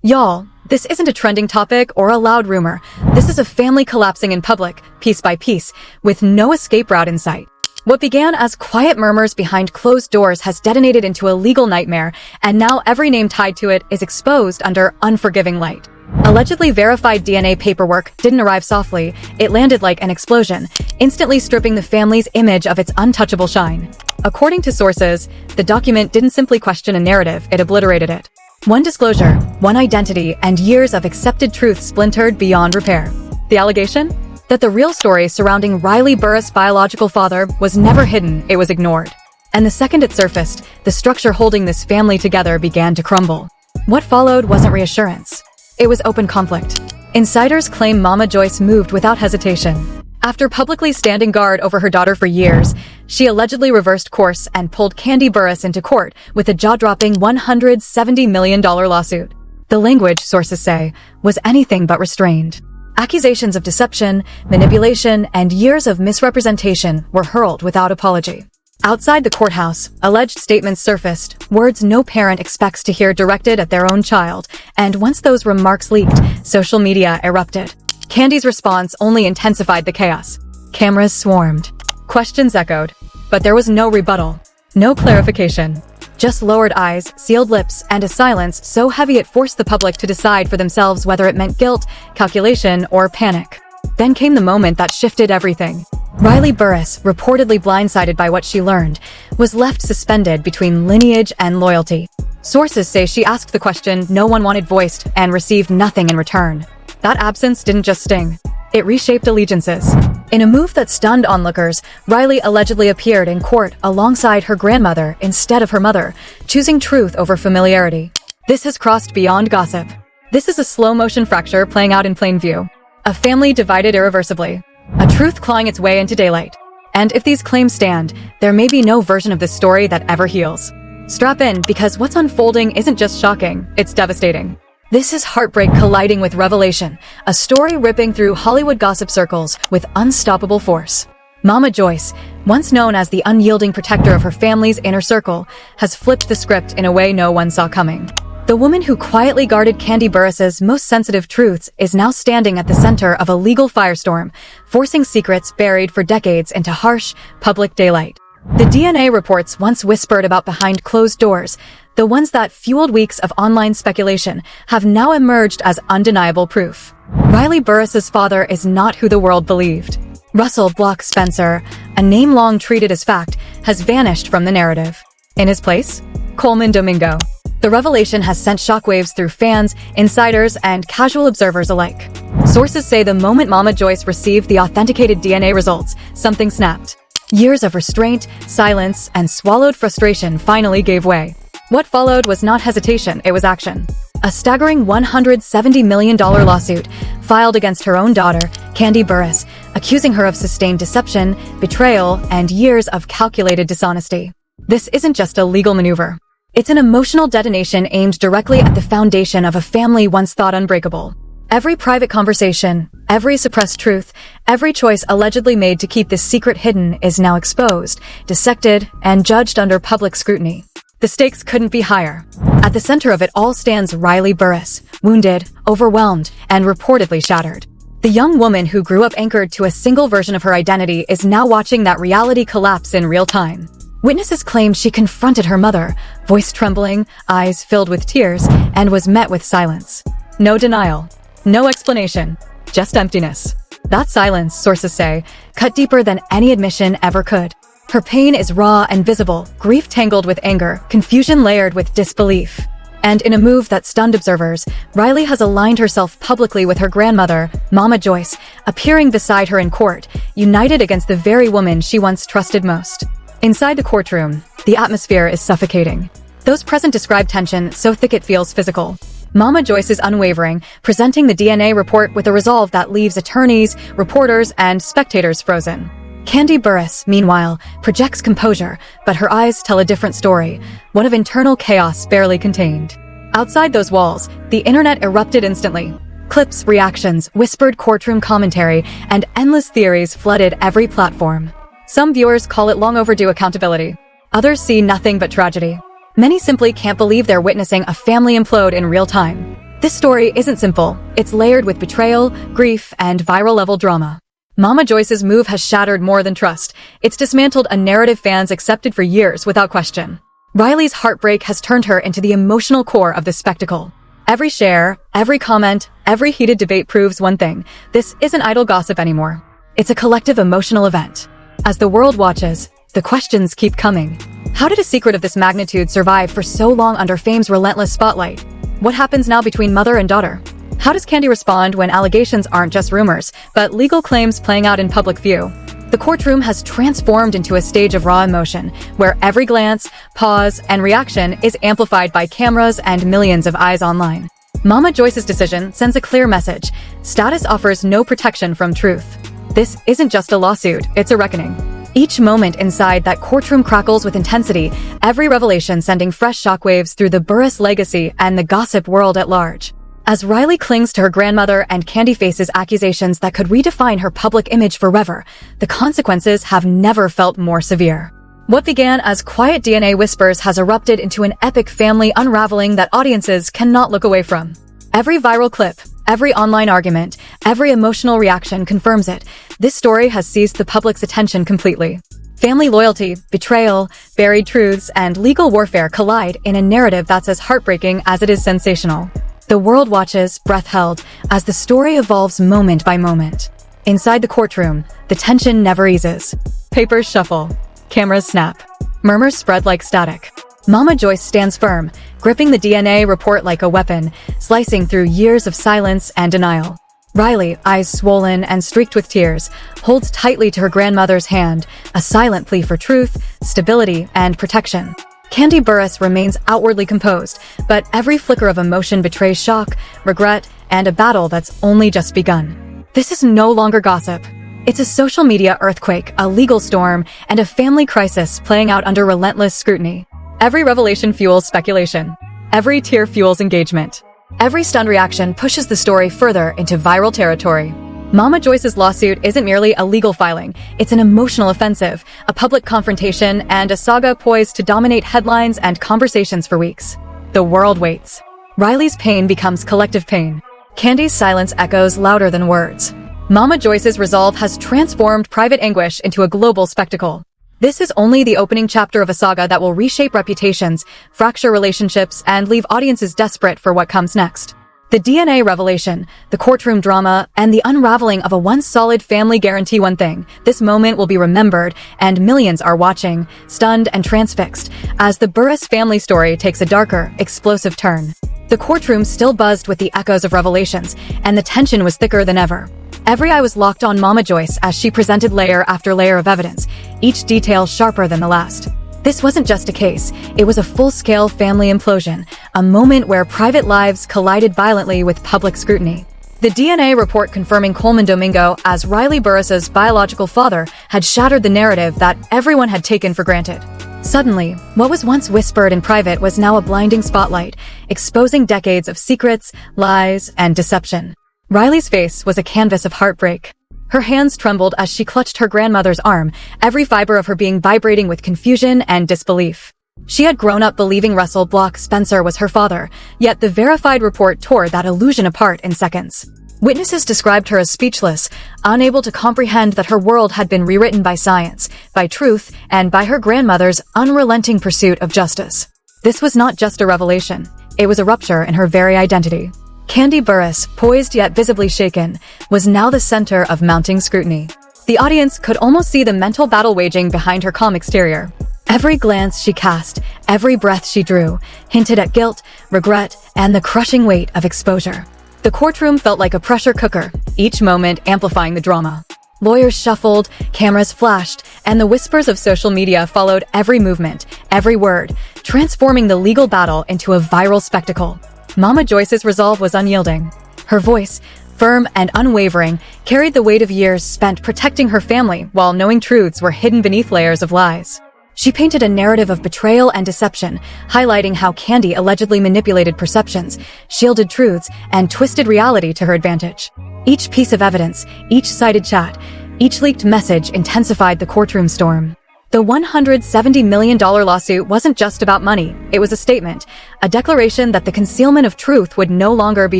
Y'all, this isn't a trending topic or a loud rumor. This is a family collapsing in public, piece by piece, with no escape route in sight. What began as quiet murmurs behind closed doors has detonated into a legal nightmare, and now every name tied to it is exposed under unforgiving light. Allegedly verified DNA paperwork didn't arrive softly, it landed like an explosion, instantly stripping the family's image of its untouchable shine. According to sources, the document didn't simply question a narrative, it obliterated it. One disclosure, one identity, and years of accepted truth splintered beyond repair. The allegation? That the real story surrounding Riley Burruss' biological father was never hidden, it was ignored. And the second it surfaced, the structure holding this family together began to crumble. What followed wasn't reassurance. It was open conflict. Insiders claim Mama Joyce moved without hesitation. After publicly standing guard over her daughter for years, she allegedly reversed course and pulled Kandi Burruss into court with a jaw-dropping $170 million lawsuit. The language, sources say, was anything but restrained. Accusations of deception, manipulation, and years of misrepresentation were hurled without apology. Outside the courthouse, alleged statements surfaced, words no parent expects to hear directed at their own child, and once those remarks leaked, social media erupted. Kandi's response only intensified the chaos. Cameras swarmed. Questions echoed. But there was no rebuttal. No clarification. Just lowered eyes, sealed lips, and a silence so heavy it forced the public to decide for themselves whether it meant guilt, calculation, or panic. Then came the moment that shifted everything. Riley Burruss, reportedly blindsided by what she learned, was left suspended between lineage and loyalty. Sources say she asked the question no one wanted voiced and received nothing in return. That absence didn't just sting. It reshaped allegiances. In a move that stunned onlookers, Riley allegedly appeared in court alongside her grandmother instead of her mother, choosing truth over familiarity. This has crossed beyond gossip. This is a slow-motion fracture playing out in plain view. A family divided irreversibly. A truth clawing its way into daylight. And if these claims stand, there may be no version of this story that ever heals. Strap in, because what's unfolding isn't just shocking, it's devastating. This is heartbreak colliding with revelation, a story ripping through Hollywood gossip circles with unstoppable force. Mama Joyce, once known as the unyielding protector of her family's inner circle, has flipped the script in a way no one saw coming. The woman who quietly guarded Kandi Burruss's most sensitive truths is now standing at the center of a legal firestorm, forcing secrets buried for decades into harsh, public daylight. The DNA reports once whispered about behind closed doors, the ones that fueled weeks of online speculation, have now emerged as undeniable proof. Riley Burruss's father is not who the world believed. Russell Block Spencer, a name long treated as fact, has vanished from the narrative. In his place, Colman Domingo. The revelation has sent shockwaves through fans, insiders, and casual observers alike. Sources say the moment Mama Joyce received the authenticated DNA results, something snapped. Years of restraint, silence, and swallowed frustration finally gave way. What followed was not hesitation, it was action. A staggering $170 million lawsuit filed against her own daughter, Kandi Burruss, accusing her of sustained deception, betrayal, and years of calculated dishonesty. This isn't just a legal maneuver. It's an emotional detonation aimed directly at the foundation of a family once thought unbreakable. Every private conversation, every suppressed truth, every choice allegedly made to keep this secret hidden is now exposed, dissected, and judged under public scrutiny. The stakes couldn't be higher. At the center of it all stands Riley Burruss, wounded, overwhelmed, and reportedly shattered. The young woman who grew up anchored to a single version of her identity is now watching that reality collapse in real time. Witnesses claim she confronted her mother, voice trembling, eyes filled with tears, and was met with silence. No denial. No explanation. Just emptiness. That silence, sources say, cut deeper than any admission ever could. Her pain is raw and visible, grief tangled with anger, confusion layered with disbelief. And in a move that stunned observers, Riley has aligned herself publicly with her grandmother, Mama Joyce, appearing beside her in court, united against the very woman she once trusted most. Inside the courtroom, the atmosphere is suffocating. Those present describe tension so thick it feels physical. Mama Joyce is unwavering, presenting the DNA report with a resolve that leaves attorneys, reporters, and spectators frozen. Kandi Burruss, meanwhile, projects composure, but her eyes tell a different story, one of internal chaos barely contained. Outside those walls, the internet erupted instantly. Clips, reactions, whispered courtroom commentary, and endless theories flooded every platform. Some viewers call it long overdue accountability. Others see nothing but tragedy. Many simply can't believe they're witnessing a family implode in real time. This story isn't simple. It's layered with betrayal, grief, and viral-level drama. Mama Joyce's move has shattered more than trust. It's dismantled a narrative fans accepted for years without question. Riley's heartbreak has turned her into the emotional core of this spectacle. Every share, every comment, every heated debate proves one thing. This isn't idle gossip anymore. It's a collective emotional event. As the world watches, the questions keep coming. How did a secret of this magnitude survive for so long under fame's relentless spotlight? What happens now between mother and daughter? How does Kandi respond when allegations aren't just rumors, but legal claims playing out in public view? The courtroom has transformed into a stage of raw emotion, where every glance, pause, and reaction is amplified by cameras and millions of eyes online. Mama Joyce's decision sends a clear message. Status offers no protection from truth. This isn't just a lawsuit, it's a reckoning. Each moment inside that courtroom crackles with intensity, every revelation sending fresh shockwaves through the Burruss legacy and the gossip world at large. As Riley clings to her grandmother and Kandi faces accusations that could redefine her public image forever, the consequences have never felt more severe. What began as quiet DNA whispers has erupted into an epic family unraveling that audiences cannot look away from. Every viral clip, every online argument, every emotional reaction confirms it. This story has seized the public's attention completely. Family loyalty, betrayal, buried truths, and legal warfare collide in a narrative that's as heartbreaking as it is sensational. The world watches, breath held, as the story evolves moment by moment. Inside the courtroom, the tension never eases. Papers shuffle. Cameras snap. Murmurs spread like static. Mama Joyce stands firm, gripping the DNA report like a weapon, slicing through years of silence and denial. Riley, eyes swollen and streaked with tears, holds tightly to her grandmother's hand, a silent plea for truth, stability, and protection. Kandi Burruss remains outwardly composed, but every flicker of emotion betrays shock, regret, and a battle that's only just begun. This is no longer gossip. It's a social media earthquake, a legal storm, and a family crisis playing out under relentless scrutiny. Every revelation fuels speculation. Every tear fuels engagement. Every stunned reaction pushes the story further into viral territory. Mama Joyce's lawsuit isn't merely a legal filing, it's an emotional offensive, a public confrontation, and a saga poised to dominate headlines and conversations for weeks. The world waits. Riley's pain becomes collective pain. Kandi's silence echoes louder than words. Mama Joyce's resolve has transformed private anguish into a global spectacle. This is only the opening chapter of a saga that will reshape reputations, fracture relationships, and leave audiences desperate for what comes next. The DNA revelation, the courtroom drama, and the unraveling of a once solid family guarantee one thing: this moment will be remembered, and millions are watching, stunned and transfixed, as the Burruss family story takes a darker, explosive turn. The courtroom still buzzed with the echoes of revelations, and the tension was thicker than ever. Every eye was locked on Mama Joyce as she presented layer after layer of evidence, each detail sharper than the last. This wasn't just a case, it was a full-scale family implosion, a moment where private lives collided violently with public scrutiny. The DNA report confirming Colman Domingo as Riley Burruss's biological father had shattered the narrative that everyone had taken for granted. Suddenly, what was once whispered in private was now a blinding spotlight, exposing decades of secrets, lies, and deception. Riley's face was a canvas of heartbreak. Her hands trembled as she clutched her grandmother's arm, every fiber of her being vibrating with confusion and disbelief. She had grown up believing Russell Block Spencer was her father, yet the verified report tore that illusion apart in seconds. Witnesses described her as speechless, unable to comprehend that her world had been rewritten by science, by truth, and by her grandmother's unrelenting pursuit of justice. This was not just a revelation, it was a rupture in her very identity. Kandi Burruss, poised yet visibly shaken, was now the center of mounting scrutiny. The audience could almost see the mental battle waging behind her calm exterior. Every glance she cast, every breath she drew, hinted at guilt, regret, and the crushing weight of exposure. The courtroom felt like a pressure cooker, each moment amplifying the drama. Lawyers shuffled, cameras flashed, and the whispers of social media followed every movement, every word, transforming the legal battle into a viral spectacle. Mama Joyce's resolve was unyielding. Her voice, firm and unwavering, carried the weight of years spent protecting her family while knowing truths were hidden beneath layers of lies. She painted a narrative of betrayal and deception, highlighting how Kandi allegedly manipulated perceptions, shielded truths, and twisted reality to her advantage. Each piece of evidence, each cited chat, each leaked message intensified the courtroom storm. The $170 million lawsuit wasn't just about money, it was a statement, a declaration that the concealment of truth would no longer be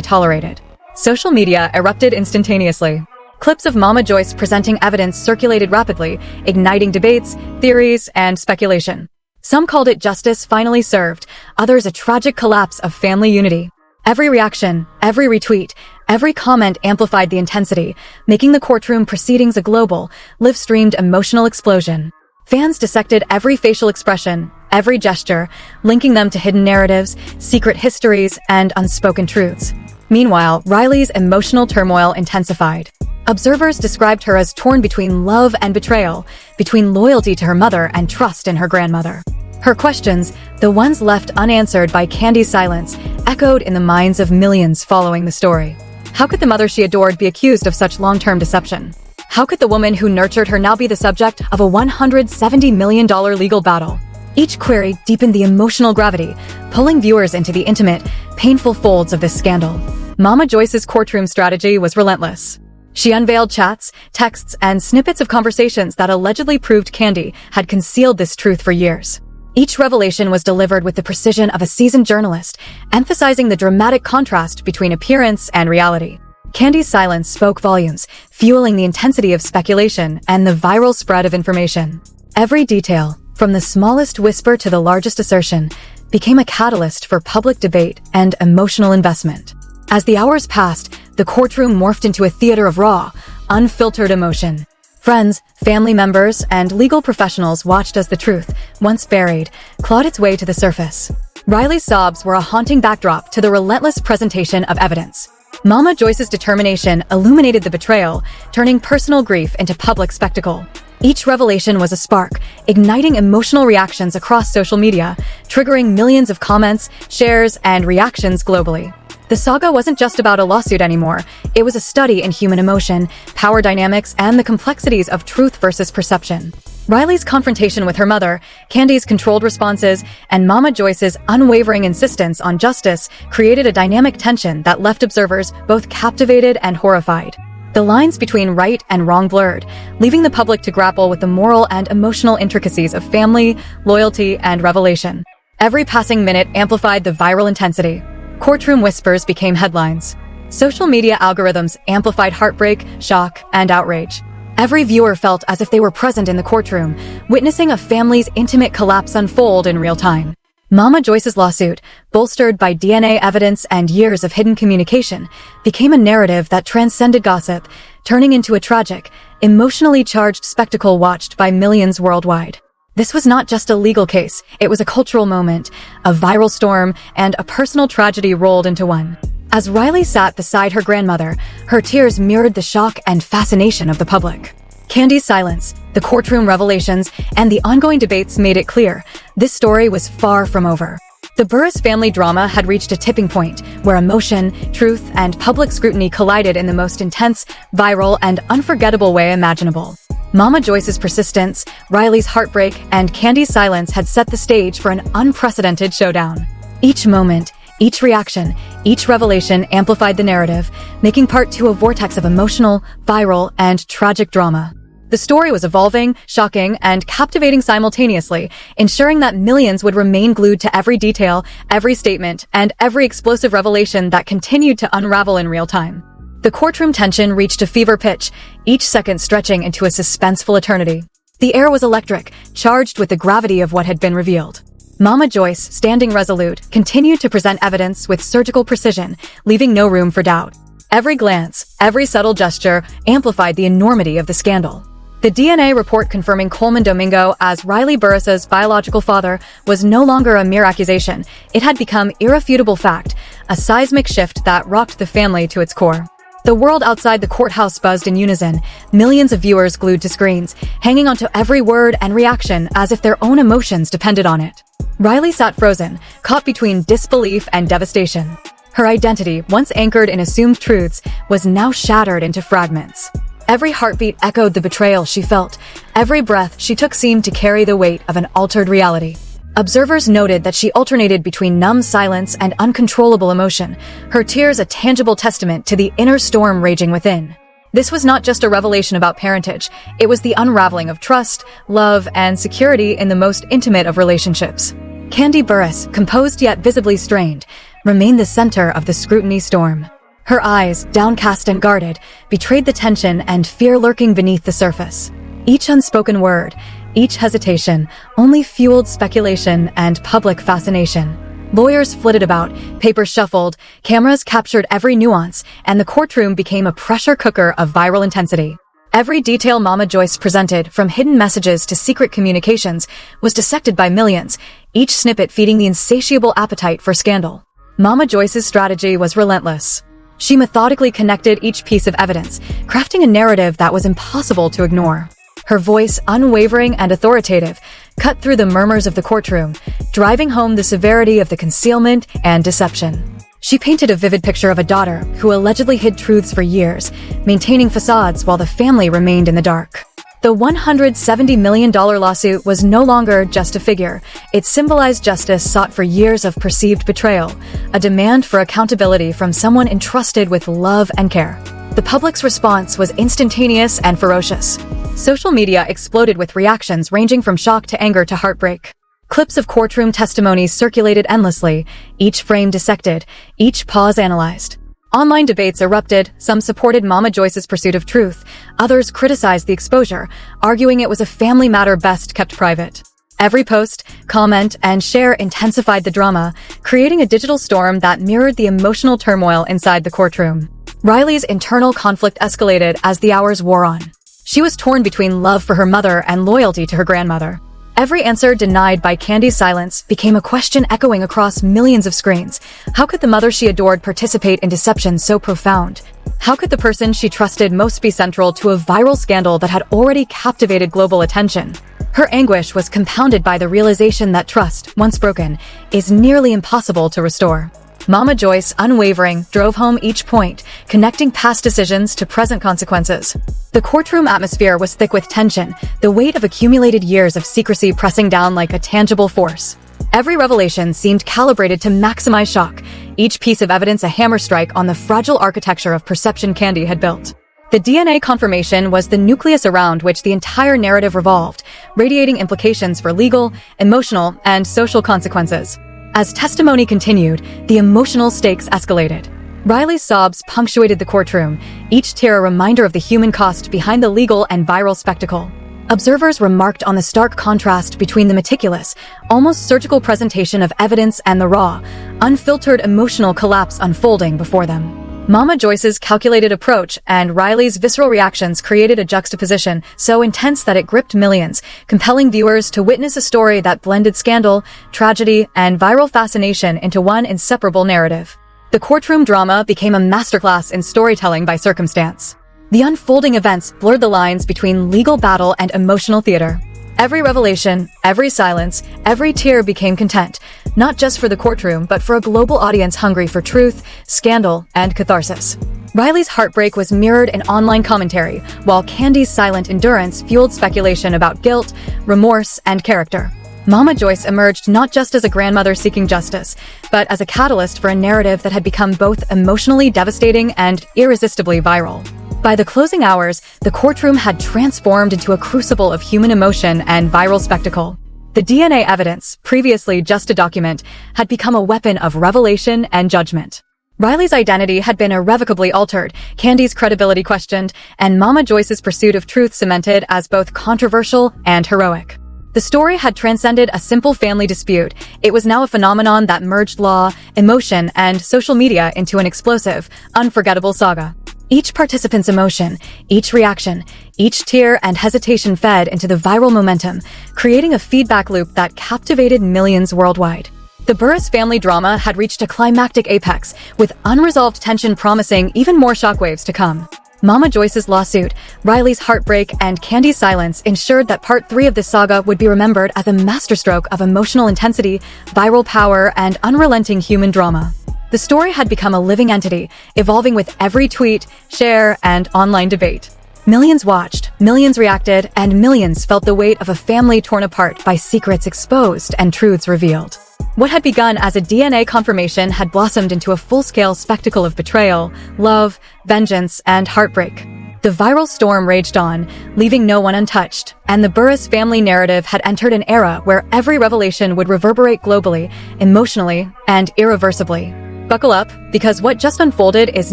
tolerated. Social media erupted instantaneously. Clips of Mama Joyce presenting evidence circulated rapidly, igniting debates, theories, and speculation. Some called it justice finally served, others a tragic collapse of family unity. Every reaction, every retweet, every comment amplified the intensity, making the courtroom proceedings a global, live-streamed emotional explosion. Fans dissected every facial expression, every gesture, linking them to hidden narratives, secret histories, and unspoken truths. Meanwhile, Riley's emotional turmoil intensified. Observers described her as torn between love and betrayal, between loyalty to her mother and trust in her grandmother. Her questions, the ones left unanswered by Kandi's silence, echoed in the minds of millions following the story. How could the mother she adored be accused of such long-term deception? How could the woman who nurtured her now be the subject of a $170 million legal battle? Each query deepened the emotional gravity, pulling viewers into the intimate, painful folds of this scandal. Mama Joyce's courtroom strategy was relentless. She unveiled chats, texts, and snippets of conversations that allegedly proved Kandi had concealed this truth for years. Each revelation was delivered with the precision of a seasoned journalist, emphasizing the dramatic contrast between appearance and reality. Kandi's silence spoke volumes, fueling the intensity of speculation and the viral spread of information. Every detail, from the smallest whisper to the largest assertion, became a catalyst for public debate and emotional investment. As the hours passed, the courtroom morphed into a theater of raw, unfiltered emotion. Friends, family members, and legal professionals watched as the truth, once buried, clawed its way to the surface. Riley's sobs were a haunting backdrop to the relentless presentation of evidence. Mama Joyce's determination illuminated the betrayal, turning personal grief into public spectacle. Each revelation was a spark, igniting emotional reactions across social media, triggering millions of comments, shares, and reactions globally. The saga wasn't just about a lawsuit anymore. It was a study in human emotion, power dynamics, and the complexities of truth versus perception. Riley's confrontation with her mother, Kandi's controlled responses, and Mama Joyce's unwavering insistence on justice created a dynamic tension that left observers both captivated and horrified. The lines between right and wrong blurred, leaving the public to grapple with the moral and emotional intricacies of family, loyalty, and revelation. Every passing minute amplified the viral intensity. Courtroom whispers became headlines. Social media algorithms amplified heartbreak, shock, and outrage. Every viewer felt as if they were present in the courtroom, witnessing a family's intimate collapse unfold in real time. Mama Joyce's lawsuit, bolstered by DNA evidence and years of hidden communication, became a narrative that transcended gossip, turning into a tragic, emotionally charged spectacle watched by millions worldwide. This was not just a legal case, it was a cultural moment, a viral storm, and a personal tragedy rolled into one. As Riley sat beside her grandmother, her tears mirrored the shock and fascination of the public. Kandi's silence, the courtroom revelations, and the ongoing debates made it clear this story was far from over. The Burruss family drama had reached a tipping point where emotion, truth, and public scrutiny collided in the most intense, viral, and unforgettable way imaginable. Mama Joyce's persistence, Riley's heartbreak, and Kandi's silence had set the stage for an unprecedented showdown. Each moment, each reaction, each revelation amplified the narrative, making part two a vortex of emotional, viral, and tragic drama. The story was evolving, shocking, and captivating simultaneously, ensuring that millions would remain glued to every detail, every statement, and every explosive revelation that continued to unravel in real time. The courtroom tension reached a fever pitch, each second stretching into a suspenseful eternity. The air was electric, charged with the gravity of what had been revealed. Mama Joyce, standing resolute, continued to present evidence with surgical precision, leaving no room for doubt. Every glance, every subtle gesture amplified the enormity of the scandal. The DNA report confirming Colman Domingo as Riley Burruss's biological father was no longer a mere accusation. It had become irrefutable fact, a seismic shift that rocked the family to its core. The world outside the courthouse buzzed in unison, millions of viewers glued to screens, hanging onto every word and reaction as if their own emotions depended on it. Riley sat frozen, caught between disbelief and devastation. Her identity, once anchored in assumed truths, was now shattered into fragments. Every heartbeat echoed the betrayal she felt. Every breath she took seemed to carry the weight of an altered reality. Observers noted that she alternated between numb silence and uncontrollable emotion, her tears a tangible testament to the inner storm raging within. This was not just a revelation about parentage, it was the unraveling of trust, love, and security in the most intimate of relationships. Kandi Burruss, composed yet visibly strained, remained the center of the scrutiny storm. Her eyes, downcast and guarded, betrayed the tension and fear lurking beneath the surface. Each unspoken word, each hesitation, only fueled speculation and public fascination. Lawyers flitted about, papers shuffled, cameras captured every nuance, and the courtroom became a pressure cooker of viral intensity. Every detail Mama Joyce presented, from hidden messages to secret communications, was dissected by millions, each snippet feeding the insatiable appetite for scandal. Mama Joyce's strategy was relentless. She methodically connected each piece of evidence, crafting a narrative that was impossible to ignore. Her voice, unwavering and authoritative, cut through the murmurs of the courtroom, driving home the severity of the concealment and deception. She painted a vivid picture of a daughter who allegedly hid truths for years, maintaining facades while the family remained in the dark. The $170 million lawsuit was no longer just a figure. It symbolized justice sought for years of perceived betrayal, a demand for accountability from someone entrusted with love and care. The public's response was instantaneous and ferocious. Social media exploded with reactions ranging from shock to anger to heartbreak. Clips of courtroom testimonies circulated endlessly, each frame dissected, each pause analyzed. Online debates erupted, some supported Mama Joyce's pursuit of truth, others criticized the exposure, arguing it was a family matter best kept private. Every post, comment, and share intensified the drama, creating a digital storm that mirrored the emotional turmoil inside the courtroom. Riley's internal conflict escalated as the hours wore on. She was torn between love for her mother and loyalty to her grandmother. Every answer denied by Kandi's silence became a question echoing across millions of screens. How could the mother she adored participate in deception so profound? How could the person she trusted most be central to a viral scandal that had already captivated global attention? Her anguish was compounded by the realization that trust, once broken, is nearly impossible to restore. Mama Joyce, unwavering, drove home each point, connecting past decisions to present consequences. The courtroom atmosphere was thick with tension, the weight of accumulated years of secrecy pressing down like a tangible force. Every revelation seemed calibrated to maximize shock, each piece of evidence a hammer strike on the fragile architecture of perception Kandi had built. The DNA confirmation was the nucleus around which the entire narrative revolved, radiating implications for legal, emotional, and social consequences. As testimony continued, the emotional stakes escalated. Riley's sobs punctuated the courtroom, each tear a reminder of the human cost behind the legal and viral spectacle. Observers remarked on the stark contrast between the meticulous, almost surgical presentation of evidence and the raw, unfiltered emotional collapse unfolding before them. Mama Joyce's calculated approach and Riley's visceral reactions created a juxtaposition so intense that it gripped millions, compelling viewers to witness a story that blended scandal, tragedy, and viral fascination into one inseparable narrative. The courtroom drama became a masterclass in storytelling by circumstance. The unfolding events blurred the lines between legal battle and emotional theater. Every revelation, every silence, every tear became content, not just for the courtroom, but for a global audience hungry for truth, scandal, and catharsis. Riley's heartbreak was mirrored in online commentary, while Kandi's silent endurance fueled speculation about guilt, remorse, and character. Mama Joyce emerged not just as a grandmother seeking justice, but as a catalyst for a narrative that had become both emotionally devastating and irresistibly viral. By the closing hours, the courtroom had transformed into a crucible of human emotion and viral spectacle. The DNA evidence, previously just a document, had become a weapon of revelation and judgment. Riley's identity had been irrevocably altered, Kandi's credibility questioned, and Mama Joyce's pursuit of truth cemented as both controversial and heroic. The story had transcended a simple family dispute. It was now a phenomenon that merged law, emotion, and social media into an explosive, unforgettable saga. Each participant's emotion, each reaction, each tear and hesitation fed into the viral momentum, creating a feedback loop that captivated millions worldwide. The Burruss family drama had reached a climactic apex, with unresolved tension promising even more shockwaves to come. Mama Joyce's lawsuit, Riley's heartbreak, and Kandi's silence ensured that Part 3 of this saga would be remembered as a masterstroke of emotional intensity, viral power, and unrelenting human drama. The story had become a living entity, evolving with every tweet, share, and online debate. Millions watched, millions reacted, and millions felt the weight of a family torn apart by secrets exposed and truths revealed. What had begun as a DNA confirmation had blossomed into a full-scale spectacle of betrayal, love, vengeance, and heartbreak. The viral storm raged on, leaving no one untouched, and the Burruss family narrative had entered an era where every revelation would reverberate globally, emotionally, and irreversibly. Buckle up, because what just unfolded is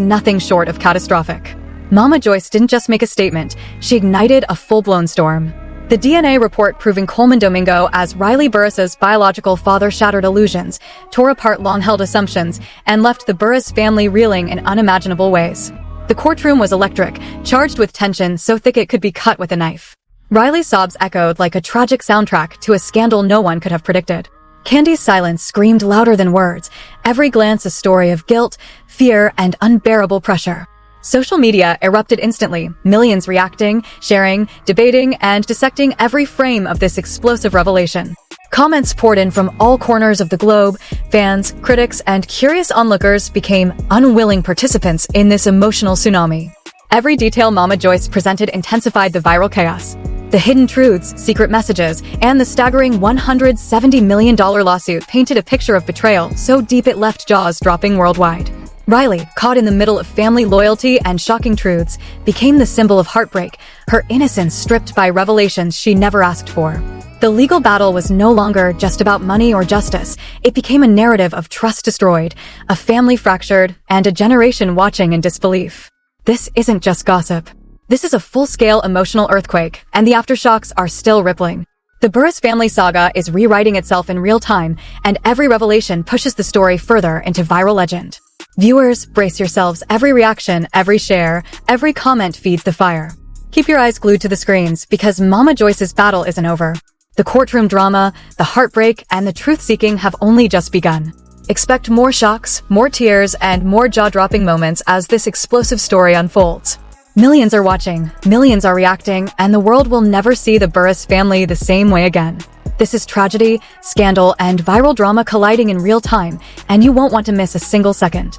nothing short of catastrophic. Mama Joyce didn't just make a statement, she ignited a full-blown storm. The DNA report proving Colman Domingo as Riley Burruss's biological father shattered illusions, tore apart long-held assumptions, and left the Burruss family reeling in unimaginable ways. The courtroom was electric, charged with tension so thick it could be cut with a knife. Riley's sobs echoed like a tragic soundtrack to a scandal no one could have predicted. Kandi's silence screamed louder than words, every glance a story of guilt, fear, and unbearable pressure. Social media erupted instantly, millions reacting, sharing, debating, and dissecting every frame of this explosive revelation. Comments poured in from all corners of the globe. Fans, critics, and curious onlookers became unwilling participants in this emotional tsunami. Every detail Mama Joyce presented intensified the viral chaos. The hidden truths, secret messages, and the staggering $170 million lawsuit painted a picture of betrayal so deep it left jaws dropping worldwide. Riley, caught in the middle of family loyalty and shocking truths, became the symbol of heartbreak, her innocence stripped by revelations she never asked for. The legal battle was no longer just about money or justice. It became a narrative of trust destroyed, a family fractured, and a generation watching in disbelief. This isn't just gossip. This is a full-scale emotional earthquake, and the aftershocks are still rippling. The Burruss family saga is rewriting itself in real time, and every revelation pushes the story further into viral legend. Viewers, brace yourselves. Every reaction, every share, every comment feeds the fire. Keep your eyes glued to the screens, because Mama Joyce's battle isn't over. The courtroom drama, the heartbreak, and the truth-seeking have only just begun. Expect more shocks, more tears, and more jaw-dropping moments as this explosive story unfolds. Millions are watching, millions are reacting, and the world will never see the Burruss family the same way again. This is tragedy, scandal, and viral drama colliding in real time, and you won't want to miss a single second.